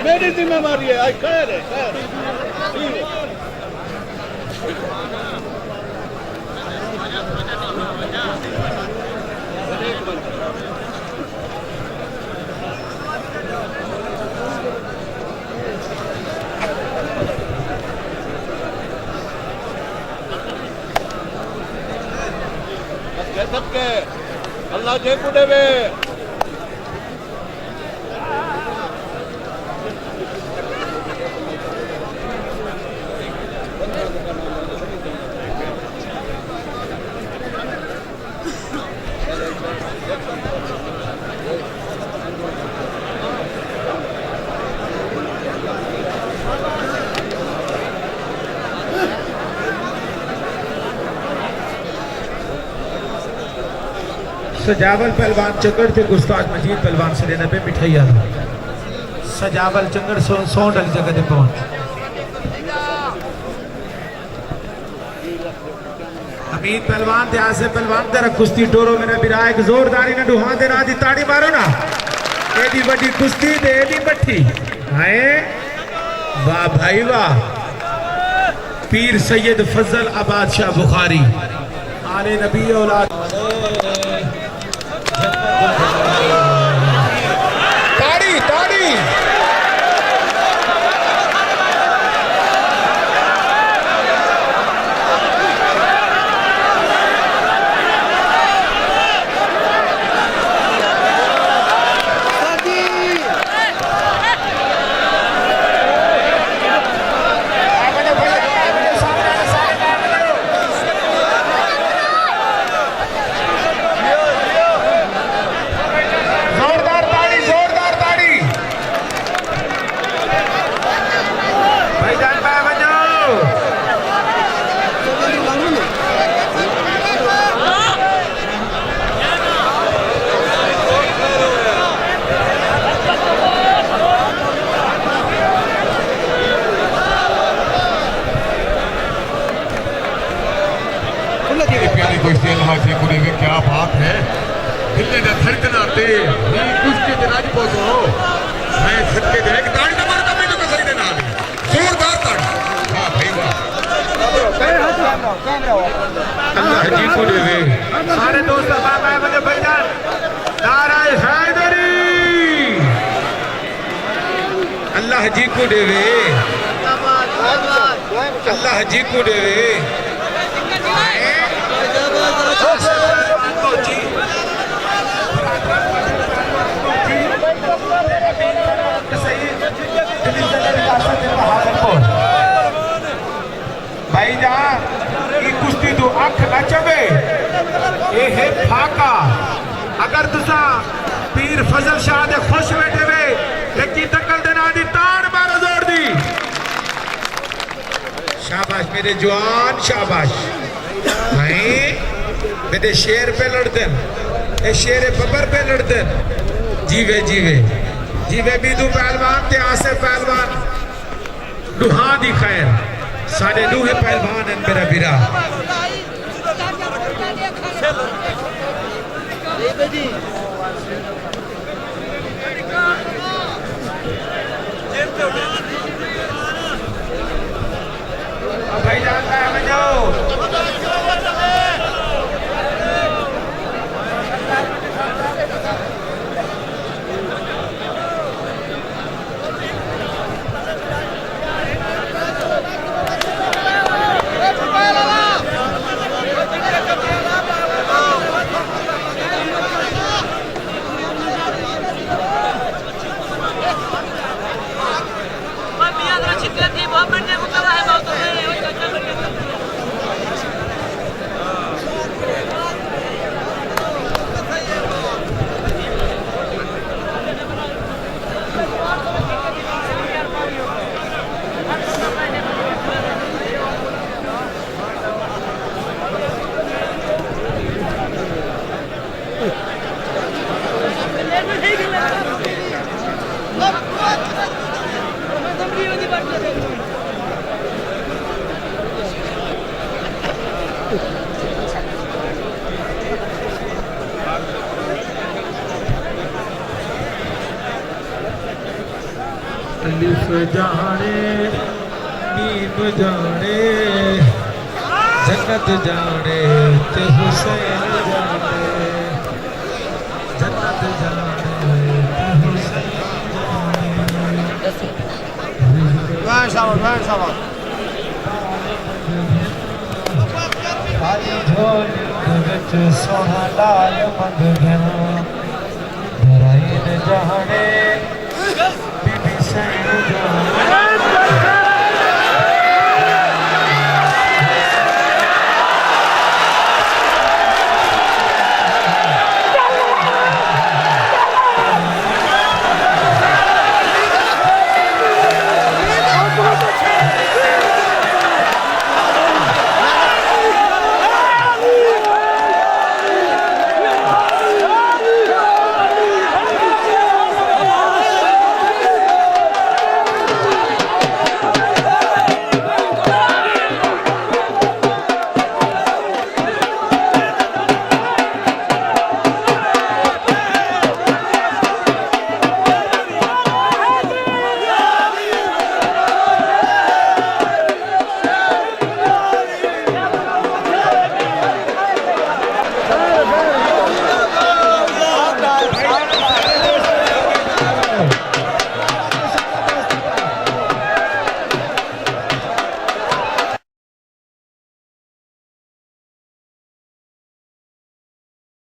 मेरी जिम्मेवारी है। आई खैर है, खैर सबके अल्लाह जय कुडेवे सजावल पहलवान चंगड़ थे गुस्ताज मजीद पहलवान से लेना पे मिठाई आ सजावल चंगड़ सोंड वाली जगह पे पहुंच अमीर पहलवान थे आसे पहलवान तेरा कुश्ती टोरो मेरा बिरा एक जोरदारी ना डुहा दे ना दी ताड़ी मारो ना एडी बड़ी कुश्ती दे एडी बट्ठी हाय वाह भाई वाह पीर सैयद फजल आबाद शाह बुखारी आले नबी औलाद ताड़ी ताड़ी क्या बात है दिल्ली ने धड़कन आते कुछ के दिनाज पहुंचो मैं सबके दे एक ताड़ी नंबर का मैंने तो सही देना जोरदार ताड़ी वाह भाई वाह अल्लाह जी को देवे सारे दोस्त बाबा बने भाईजान नाराए हैदरी अल्लाह जी को देवे अल्लाह जी को देवे भाई जा कुश्ती तो अख न चवे ये है फाका अगर तुसा पीर फजल शाह दे खुश बैठे वे लेकिन तकल देना दी ताड़ मारो जोड़ दी शाबाश मेरे जवान शाबाश भाई मेरे शेर पे लड़ते ये शेर बबर पे लड़ते जीवे जीवे जीवे बीदू पहलवान ते आसे पहलवान दुहा दी खैर साढ़े दूहे पहलवान हैं मेरा बिरा भाई जाता है मैं जाओ अलिफ जाने नीम जाने जन्नत जाने ते हुसैन जाने जन्नत जाने ते हुसैन जाने आई झोल विच सोना लाल मंग गया धराइन जाने बीबी सैन जाने